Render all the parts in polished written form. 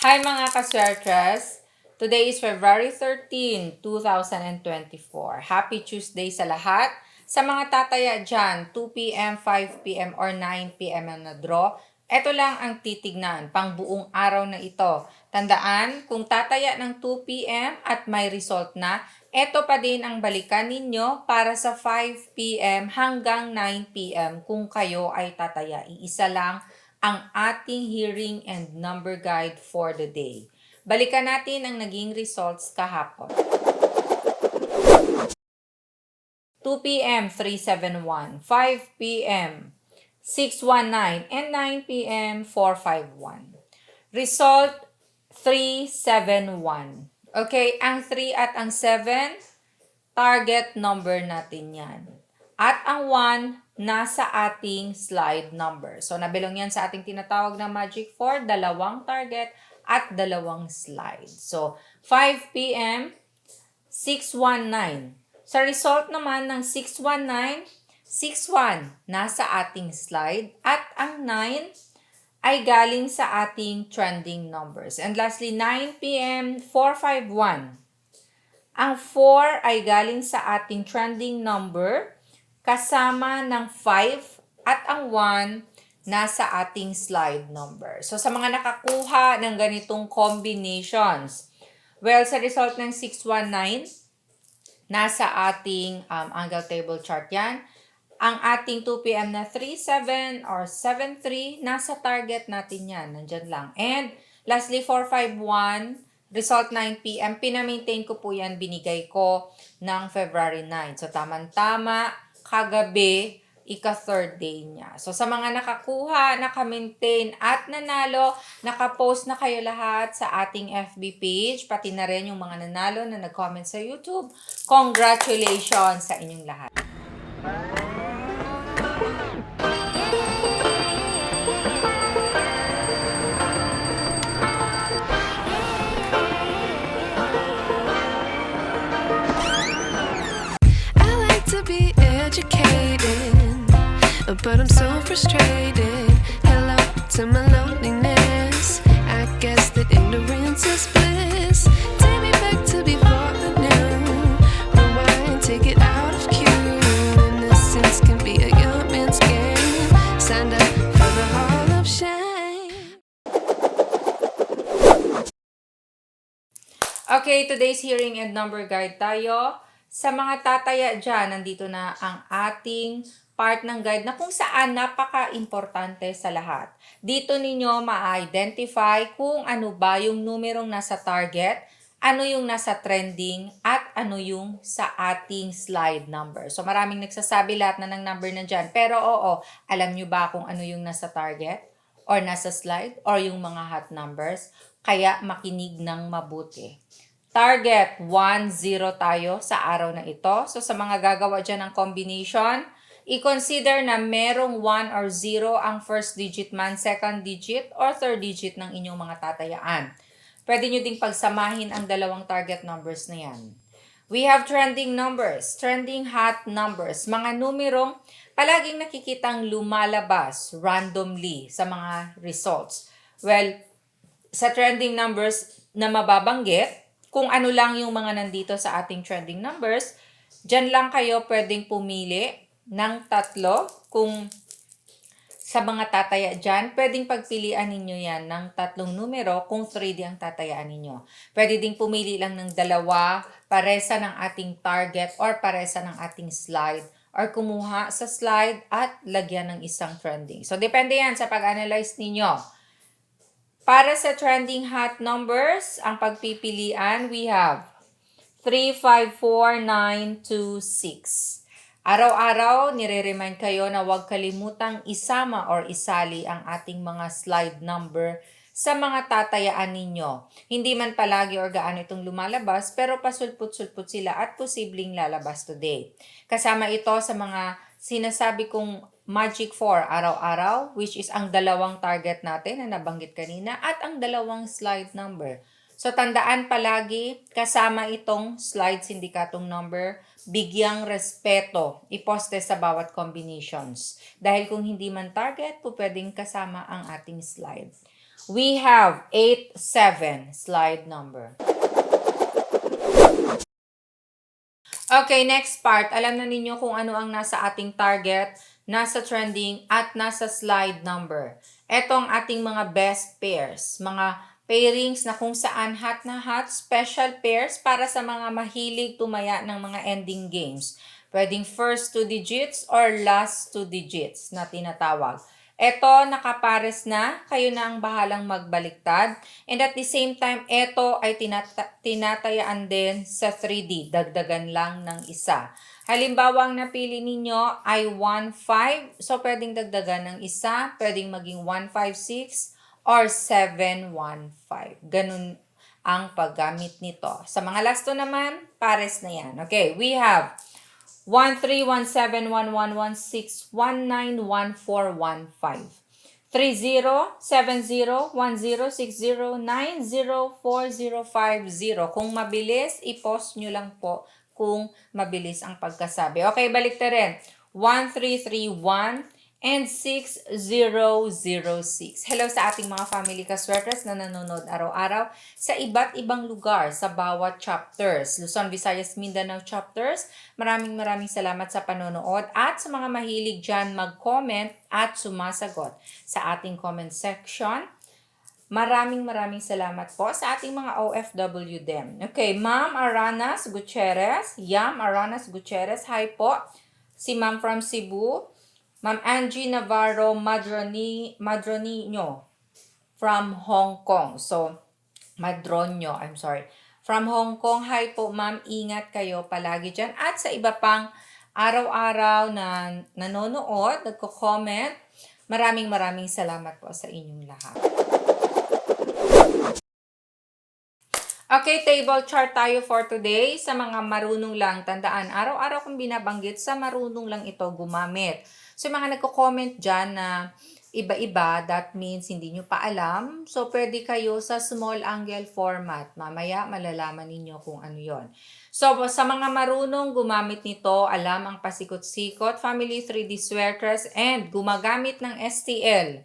Hi mga kaswertres! Today is February 13, 2024. Happy Tuesday sa lahat. Sa mga tataya dyan, 2 p.m., 5 p.m. or 9 p.m. na draw, ito lang ang titignan pang buong araw na ito. Tandaan, kung tataya ng 2 p.m. at may result na, ito pa din ang balikan ninyo para sa 5 p.m. hanggang 9 p.m. kung kayo ay tataya. Iisa lang ang ating hearing and number guide for the day. Balikan natin ang naging results kahapon. 2 p.m. 371, 5 p.m. 619, and 9 p.m. 451. Result 371. Okay, ang 3 at ang 7, target number natin yan. At ang 1, nasa ating slide number. So, nabilong yan sa ating tinatawag na Magic 4, dalawang target at dalawang slide. So, 5 p.m., 619. Sa result naman ng 619, 61 nasa ating slide at ang 9 ay galing sa ating trending numbers. And lastly, 9 p.m., 451. Ang 4 ay galing sa ating trending number kasama ng 5 at ang 1 nasa ating slide number. So sa mga nakakuha ng ganitong combinations, well, sa result ng 619, nasa ating angle table chart yan. Ang ating 2 p.m. na 37 or 73, nasa target natin yan. Nandyan lang. And lastly, 451, result 9 p.m. Pinamaintain ko po yan, binigay ko ng February 9. So, tamang-tama, kagabi, ika-third day niya. So, sa mga nakakuha, naka-maintain at nanalo, naka-post na kayo lahat sa ating FB page, pati na rin yung mga nanalo na nag-comment sa YouTube. Congratulations sa inyong lahat. Be educated, but I'm so frustrated. Hello to my loneliness. I guess that ignorance is bliss. Take me back to before I knew. Rewind, take it out of cue. Innocence can be a young man's game. Signed up for the hall of shame. Okay, today's hearing and number guide tayo. Sa mga tataya dyan, nandito na ang ating part ng guide na kung saan napaka-importante sa lahat. Dito ninyo ma-identify kung ano ba yung numerong nasa target, ano yung nasa trending, at ano yung sa ating slide number. So maraming nagsasabi lahat na ng number na dyan. Pero oo, alam nyo ba kung ano yung nasa target, or nasa slide, or yung mga hot numbers? Kaya makinig ng mabuti. Target 1-0 tayo sa araw na ito. So sa mga gagawa dyan ng combination, i-consider na merong 1 or 0 ang first digit man, second digit, or third digit ng inyong mga tatayaan. Pwede nyo ding pagsamahin ang dalawang target numbers na yan. We have trending numbers, trending hot numbers, mga numerong palaging nakikitang lumalabas randomly sa mga results. Well, sa trending numbers na mababanggit, kung ano lang yung mga nandito sa ating trending numbers, dyan lang kayo pwedeng pumili ng tatlo. Kung sa mga tataya dyan, pwedeng pagpilian ninyo yan ng tatlong numero kung 3D ang tatayaan ninyo. Pwede ding pumili lang ng dalawa, paresa ng ating target or paresa ng ating slide, or kumuha sa slide at lagyan ng isang trending. So, depende yan sa pag-analyze ninyo. Para sa trending hot numbers, ang pagpipilian, we have 3, 5, 4, 9, 2, 6. Araw-araw, nire-remind kayo na huwag kalimutang isama or isali ang ating mga slide number sa mga tatayaan ninyo. Hindi man palagi or gaano itong lumalabas, pero pasulput-sulput sila at posibleng lalabas today. Kasama ito sa mga sinasabi kong Magic 4 araw-araw, which is ang dalawang target natin na nabanggit kanina at ang dalawang slide number. So tandaan palagi, kasama itong slide sindikatong number, bigyang respeto, iposte sa bawat combinations. Dahil kung hindi man target, po pwedeng kasama ang ating slide. We have 8, 7, slide number. Okay, next part. Alam na ninyo kung ano ang nasa ating target, nasa trending, at nasa slide number. Ito ang ating mga best pairs. Mga pairings na kung saan hot na hot, special pairs para sa mga mahilig tumaya ng mga ending games. Pwedeng first 2 digits or last 2 digits na tinatawag. Ito, nakapares na. Kayo na ang bahalang magbaliktad. And at the same time, ito ay tinatayaan din sa 3D. Dagdagan lang ng isa. Halimbawa, ang napili ninyo ay 1-5. So, pwedeng dagdagan ng isa. Pwedeng maging 1-5-6 or 7-1-5. Ganun ang paggamit nito. Sa mga last two naman, pares na yan. Okay, we have 1-3, 1-7, 1-1, 1-6, 1-9, 1-4, 1-5. 3-0, 7-0, 1-0, 6-0, 9-0, 4-0, 5-0. Kung mabilis, i-post nyo lang po kung mabilis ang pagkasabi. Okay, balik na rin. 1-3-3-1 and 6-0-0-6. Hello sa ating mga family kaswertes na nanonood araw-araw sa iba't ibang lugar sa bawat chapters. Luzon, Visayas, Mindanao chapters. Maraming salamat sa panonood at sa mga mahilig dyan mag-comment at sumasagot sa ating comment section. Maraming salamat po sa ating mga OFW din. Okay, Ma'am Aranas Gutierrez. Yam Aranas Gutierrez. Hi po. Si Ma'am from Cebu. Ma'am Angie Navarro Madronino from Hong Kong. So, Madronio, I'm sorry. From Hong Kong, hi po ma'am, ingat kayo palagi dyan. At sa iba pang araw-araw na nanonood, nagko-comment, maraming salamat po sa inyong lahat. Okay, table chart tayo for today. Sa mga marunong lang, tandaan, araw-araw kong binabanggit, sa marunong lang ito gumamit. So, mga nagko-comment dyan na iba-iba, that means hindi nyo pa alam. So, pwede kayo sa small angle format. Mamaya, malalaman ninyo kung ano yon. So, sa mga marunong gumamit nito, alam ang pasikot-sikot, family 3D sweaters, and gumagamit ng STL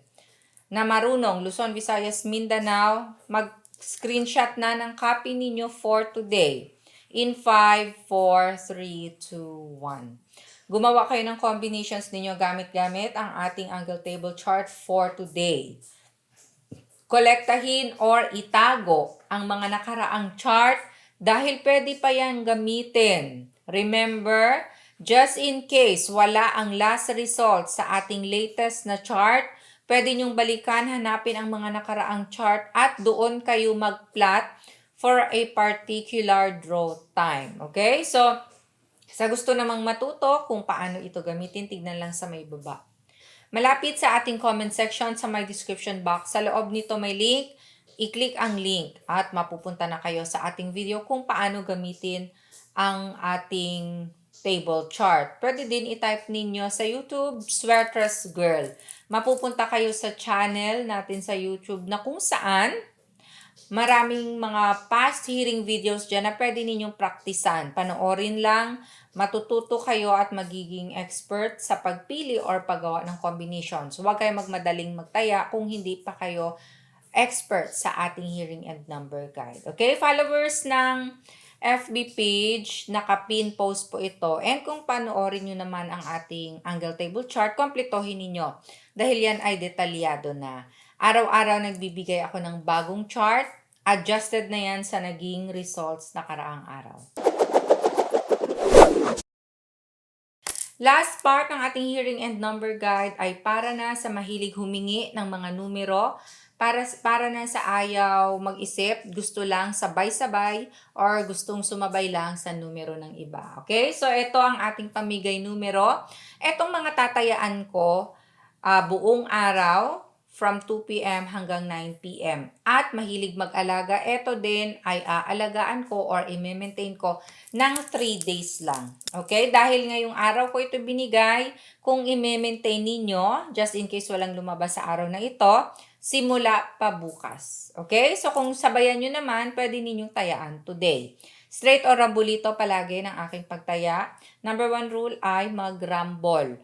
na marunong, Luzon, Visayas, Mindanao, mag-screenshot na ng copy ninyo for today. In 5, 4, 3, 2, 1. Gumawa kayo ng combinations ninyo gamit-gamit ang ating angle table chart for today. Kolektahin or itago ang mga nakaraang chart dahil pwede pa yan gamitin. Remember, just in case wala ang last result sa ating latest na chart, pwede nyong balikan, hanapin ang mga nakaraang chart at doon kayo mag-plot for a particular draw time. Okay? So, sa gusto namang matuto kung paano ito gamitin, tignan lang sa may baba. Malapit sa ating comment section sa my description box. Sa loob nito may link. I-click ang link at mapupunta na kayo sa ating video kung paano gamitin ang ating table chart. Pwede din i-type ninyo sa YouTube, Sweaters Girl. Mapupunta kayo sa channel natin sa YouTube na kung saan maraming mga past hearing videos dyan na pwede ninyong praktisan. Panoorin lang, matututo kayo at magiging expert sa pagpili or paggawa ng combinations. Huwag kayo magmadaling magtaya kung hindi pa kayo expert sa ating hearing and number guide. Okay, followers ng FB page, naka-pin post po ito. And kung panoorin nyo naman ang ating angle table chart, kompletohin ninyo. Dahil yan ay detalyado na. Araw-araw nagbibigay ako ng bagong chart. Adjusted na yan sa naging results na karaang araw. Last part ng ating hearing and number guide ay para na sa mahilig humingi ng mga numero, para na sa ayaw mag-isip, gusto lang sabay-sabay, or gustong sumabay lang sa numero ng iba. Okay? So, ito ang ating pamigay numero. Etong mga tatayaan ko, buong araw, from 2 p.m. hanggang 9 p.m. At mahilig mag-alaga, ito din ay aalagaan ko or i-maintain ko ng 3 days lang. Okay? Dahil ngayong araw ko ito binigay, kung i-maintain ninyo, just in case walang lumabas sa araw na ito, simula pa bukas. Okay? So kung sabayan nyo naman, pwede ninyong tayaan today. Straight or rambulito palagi ng aking pagtaya. Number 1 rule ay mag-rumble.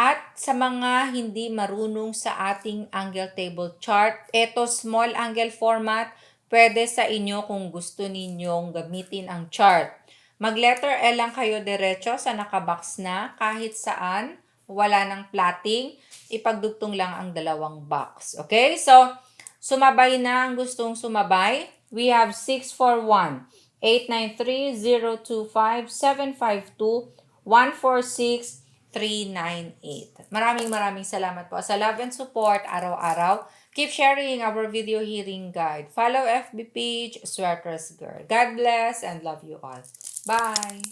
At sa mga hindi marunong sa ating angle table chart, ito small angle format, pwede sa inyo kung gusto ninyong gamitin ang chart. Mag-letter L lang kayo diretso sa nakabox na, kahit saan, wala ng plotting, ipagdugtong lang ang dalawang box. Okay? So, sumabay na ang gustong sumabay. We have 641, 893-025, 752, 146, 398. Maraming salamat po sa love and support araw-araw. Keep sharing our video hearing guide. Follow FB page, Sweaters Girl. God bless and love you all. Bye!